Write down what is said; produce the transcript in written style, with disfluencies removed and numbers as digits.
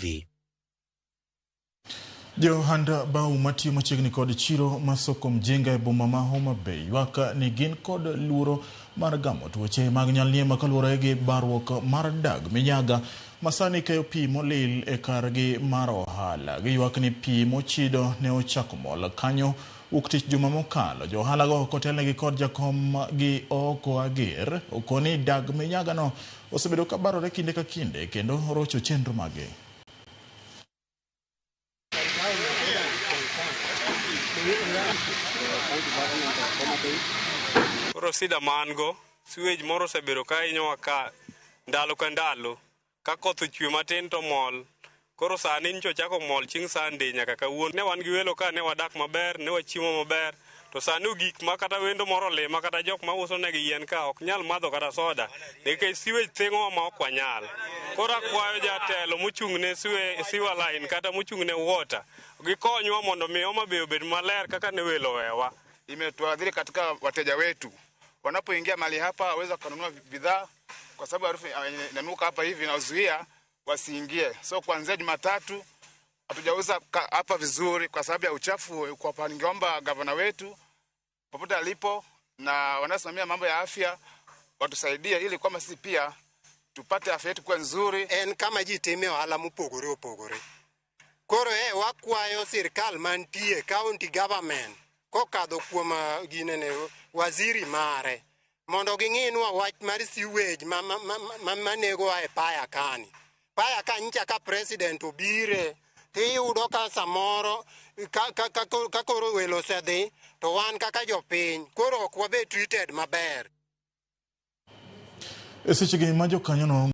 TV. Johanda bau matiyo machiegni kod chiro masoko mjinga e boma ma Homa Bay ywaka ni gin kod luoro mar gamo tuoche mag nyaldiema kaluwore gi barruok mar dag minyaga masani keyo pi molil e kargi mar ohala. Giywak ni pi mochido ne ochako mol kanyo wuok tich juma mokalo. Johala go kotelnegi kod jakom gi oko ager okoni dag minyaga no osebedo ka barore kinde ka kinde kendo rocho chenro mage. Sida mango sewage moro osebedo ka inyowa ka ndalo ka ndalo ka koth ochwe matin to mol. Koro sani ncho chako mol ching Sunday nyaka kawuono. Ne wan gi welo ka ne wadak maber, ne wachiemo maber. To sani gik ma kata wendo moro le ma kata jok ma uso negi yien ka ok nyal madho kata soda nikech sewage thengo ma ok wanyal. Koro akwayo jatelo mochung'ne sewer line kata mochung'ne water gikonywa mondo mi Homa Bay obed maler kaka ne welo wewa. Imetuadhiri katika wateja wetu. Wanapoingia mali hapa waweza kununua bidhaa kwa sababu harufu inanuka hapa hivi na uzuia wasiingie. So kuanzia Jumatatu hatujauza hapa vizuri kwa sababu ya uchafu. Kwa ningeomba gavana wetu popote alipo na wanasimamia mambo ya afya watusaidie ili kwamba sisi pia tupate afya yetu kwa nzuri. En kama jitime ohala mopogore opogore. Koro wakwayo sirkal mantie county government kokadho kuom ginene waziri mare mondo ging'inwa wach mar sewage manego e paya kani. Paya kancha ka president obire tiyudo ka samoro ka koro welo sedhi to wan kaka jopiny koro ok wabe treated maber. Seche gi ma jokanyo no